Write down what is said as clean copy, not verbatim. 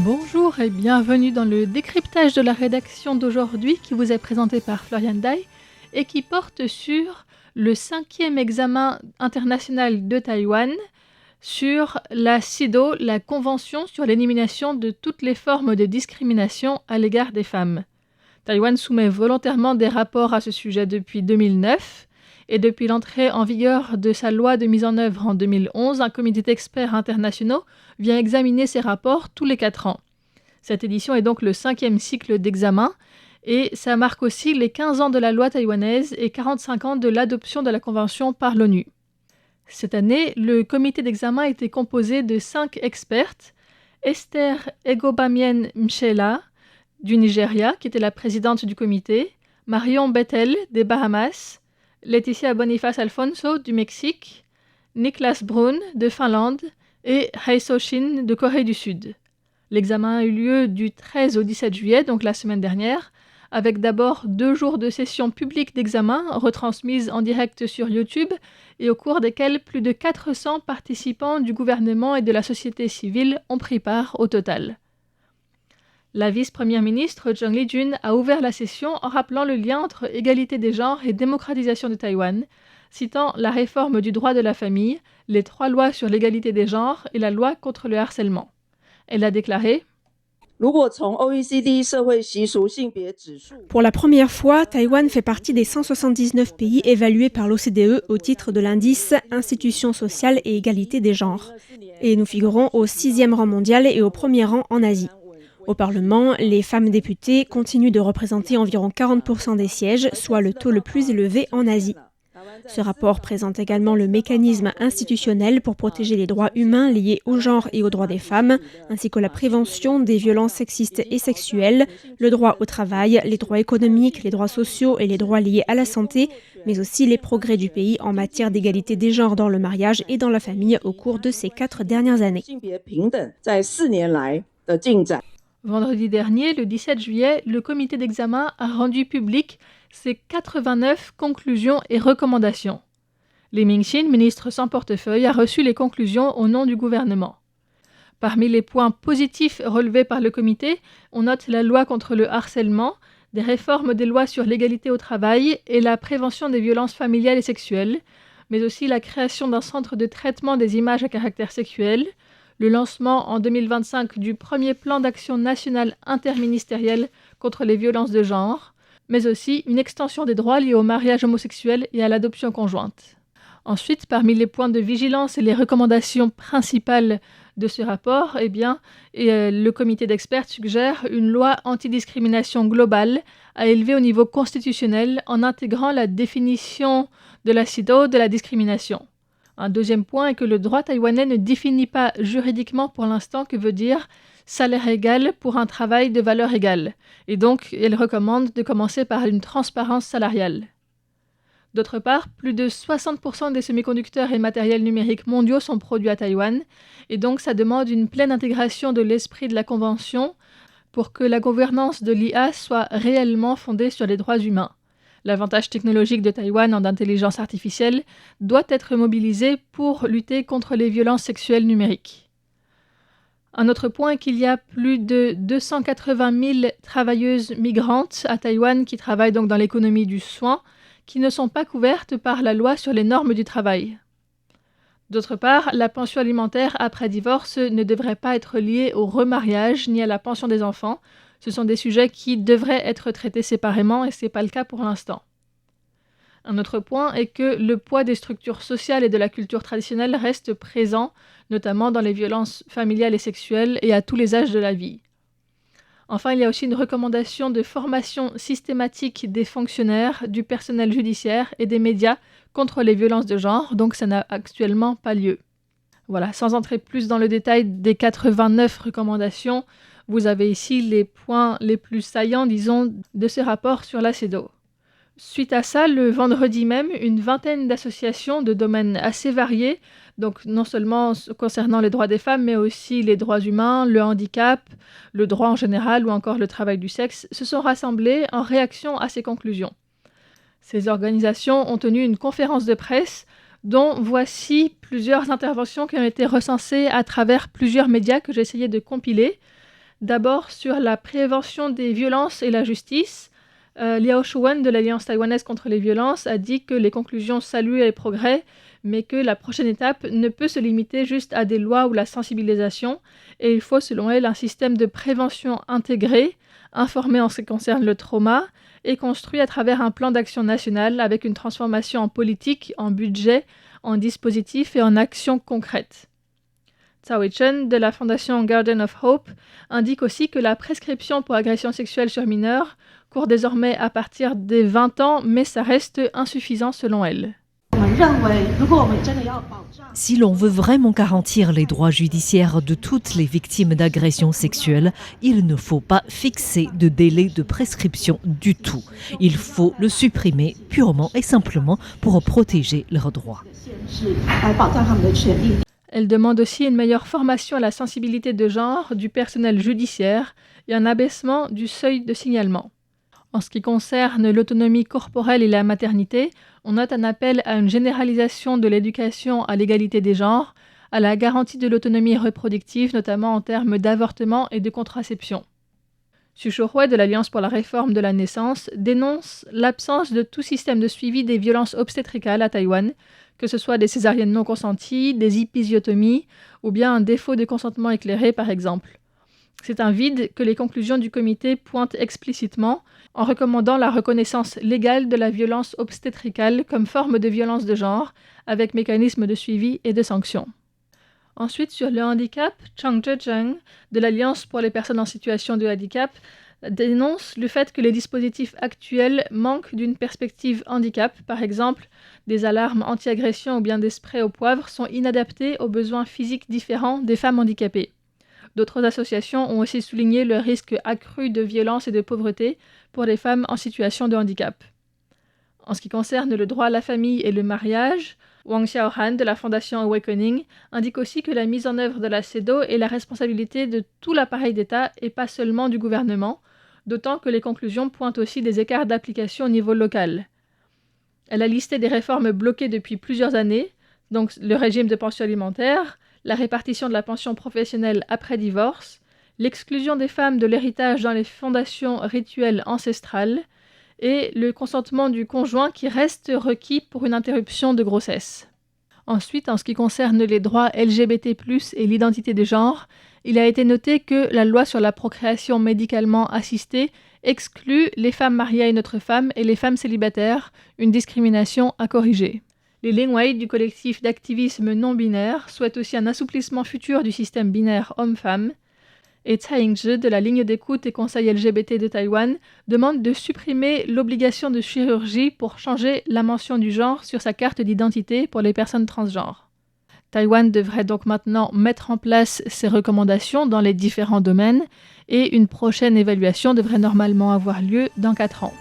Bonjour et bienvenue dans le décryptage de la rédaction d'aujourd'hui qui vous est présenté par Florian Dai et qui porte sur le 5e examen international de Taïwan sur la CIDO, la Convention sur l'élimination de toutes les formes de discrimination à l'égard des femmes. Taïwan soumet volontairement des rapports à ce sujet depuis 2009 et depuis l'entrée en vigueur de sa loi de mise en œuvre en 2011, un comité d'experts internationaux vient examiner ces rapports tous les 4 ans. Cette édition est donc le 5e cycle d'examen et ça marque aussi les 15 ans de la loi taïwanaise et 45 ans de l'adoption de la Convention par l'ONU. Cette année, le comité d'examen était composé de 5 expertes. Esther Egobamien Mchela du Nigeria, qui était la présidente du comité, Marion Bethel des Bahamas, Laeticia Boniface Alfonso du Mexique, Niklas Brun de Finlande et Hye-So Shin de Corée du Sud. L'examen a eu lieu du 13 au 17 juillet, donc la semaine dernière, avec d'abord 2 jours de sessions publiques d'examen retransmises en direct sur YouTube et au cours desquelles plus de 400 participants du gouvernement et de la société civile ont pris part au total. La vice-première ministre Zhang Lijun a ouvert la session en rappelant le lien entre égalité des genres et démocratisation de Taïwan, citant la réforme du droit de la famille, les 3 lois sur l'égalité des genres et la loi contre le harcèlement. Elle a déclaré « Pour la première fois, Taïwan fait partie des 179 pays évalués par l'OCDE au titre de l'indice Institutions sociales et égalité des genres. Et nous figurons au 6e rang mondial et au 1er rang en Asie. Au Parlement, les femmes députées continuent de représenter environ 40% des sièges, soit le taux le plus élevé en Asie. Ce rapport présente également le mécanisme institutionnel pour protéger les droits humains liés au genre et aux droits des femmes, ainsi que la prévention des violences sexistes et sexuelles, le droit au travail, les droits économiques, les droits sociaux et les droits liés à la santé, mais aussi les progrès du pays en matière d'égalité des genres dans le mariage et dans la famille au cours de ces 4 dernières années. Vendredi dernier, le 17 juillet, le comité d'examen a rendu public ses 89 conclusions et recommandations. Li Mingxin, ministre sans portefeuille, a reçu les conclusions au nom du gouvernement. Parmi les points positifs relevés par le comité, on note la loi contre le harcèlement, des réformes des lois sur l'égalité au travail et la prévention des violences familiales et sexuelles, mais aussi la création d'un centre de traitement des images à caractère sexuel, le lancement en 2025 du premier plan d'action national interministériel contre les violences de genre, mais aussi une extension des droits liés au mariage homosexuel et à l'adoption conjointe. Ensuite, parmi les points de vigilance et les recommandations principales de ce rapport, le comité d'experts suggère une loi antidiscrimination globale à élever au niveau constitutionnel en intégrant la définition de la CIDO de la discrimination. Un deuxième point est que le droit taïwanais ne définit pas juridiquement pour l'instant que veut dire salaire égal pour un travail de valeur égale. Et donc, elle recommande de commencer par une transparence salariale. D'autre part, plus de 60% des semi-conducteurs et matériels numériques mondiaux sont produits à Taïwan, et donc ça demande une pleine intégration de l'esprit de la Convention pour que la gouvernance de l'IA soit réellement fondée sur les droits humains. L'avantage technologique de Taïwan en intelligence artificielle doit être mobilisé pour lutter contre les violences sexuelles numériques. Un autre point est qu'il y a plus de 280 000 travailleuses migrantes à Taïwan qui travaillent donc dans l'économie du soin, qui ne sont pas couvertes par la loi sur les normes du travail. D'autre part, la pension alimentaire après divorce ne devrait pas être liée au remariage ni à la pension des enfants. Ce sont des sujets qui devraient être traités séparément et ce n'est pas le cas pour l'instant. Un autre point est que le poids des structures sociales et de la culture traditionnelle reste présent, notamment dans les violences familiales et sexuelles et à tous les âges de la vie. Enfin, il y a aussi une recommandation de formation systématique des fonctionnaires, du personnel judiciaire et des médias contre les violences de genre, donc ça n'a actuellement pas lieu. Voilà, sans entrer plus dans le détail des 89 recommandations, vous avez ici les points les plus saillants, de ces rapports sur la CEDAW. Suite à ça, le vendredi même, une vingtaine d'associations de domaines assez variés, donc non seulement concernant les droits des femmes, mais aussi les droits humains, le handicap, le droit en général ou encore le travail du sexe, se sont rassemblées en réaction à ces conclusions. Ces organisations ont tenu une conférence de presse dont voici plusieurs interventions qui ont été recensées à travers plusieurs médias que j'ai essayé de compiler. D'abord, sur la prévention des violences et la justice, Liao Shuwen de l'Alliance taïwanaise contre les violences a dit que les conclusions saluent les progrès, mais que la prochaine étape ne peut se limiter juste à des lois ou la sensibilisation, et il faut selon elle un système de prévention intégré, informé en ce qui concerne le trauma, et construit à travers un plan d'action national avec une transformation en politique, en budget, en dispositifs et en actions concrètes. Cao Hui-chen de la fondation Garden of Hope indique aussi que la prescription pour agression sexuelle sur mineurs court désormais à partir des 20 ans, mais ça reste insuffisant selon elle. Si l'on veut vraiment garantir les droits judiciaires de toutes les victimes d'agressions sexuelles, il ne faut pas fixer de délai de prescription du tout. Il faut le supprimer purement et simplement pour protéger leurs droits. Elle demande aussi une meilleure formation à la sensibilité de genre du personnel judiciaire et un abaissement du seuil de signalement. En ce qui concerne l'autonomie corporelle et la maternité, on note un appel à une généralisation de l'éducation à l'égalité des genres, à la garantie de l'autonomie reproductive, notamment en termes d'avortement et de contraception. Xu Shouhui de l'Alliance pour la réforme de la naissance dénonce l'absence de tout système de suivi des violences obstétricales à Taïwan, que ce soit des césariennes non consenties, des épisiotomies ou bien un défaut de consentement éclairé par exemple. C'est un vide que les conclusions du comité pointent explicitement en recommandant la reconnaissance légale de la violence obstétricale comme forme de violence de genre, avec mécanisme de suivi et de sanction. Ensuite, sur le handicap, Chang Zhezheng de l'Alliance pour les personnes en situation de handicap dénonce le fait que les dispositifs actuels manquent d'une perspective handicap. Par exemple, des alarmes anti-agression ou bien des sprays au poivre sont inadaptés aux besoins physiques différents des femmes handicapées. D'autres associations ont aussi souligné le risque accru de violence et de pauvreté pour les femmes en situation de handicap. En ce qui concerne le droit à la famille et le mariage, Wang Xiaohan de la fondation Awakening indique aussi que la mise en œuvre de la CEDAW est la responsabilité de tout l'appareil d'État et pas seulement du gouvernement, d'autant que les conclusions pointent aussi des écarts d'application au niveau local. Elle a listé des réformes bloquées depuis plusieurs années, donc le régime de pension alimentaire, la répartition de la pension professionnelle après divorce, l'exclusion des femmes de l'héritage dans les fondations rituelles ancestrales et le consentement du conjoint qui reste requis pour une interruption de grossesse. Ensuite, en ce qui concerne les droits LGBT+, et l'identité de genre, il a été noté que la loi sur la procréation médicalement assistée exclut les femmes mariées à une autre femme et les femmes célibataires, une discrimination à corriger. Les Lingwei du collectif d'activisme non-binaire souhaitent aussi un assouplissement futur du système binaire homme-femme. Et Tsai Ing-je de la ligne d'écoute et conseil LGBT de Taïwan demande de supprimer l'obligation de chirurgie pour changer la mention du genre sur sa carte d'identité pour les personnes transgenres. Taïwan devrait donc maintenant mettre en place ces recommandations dans les différents domaines et une prochaine évaluation devrait normalement avoir lieu dans 4 ans.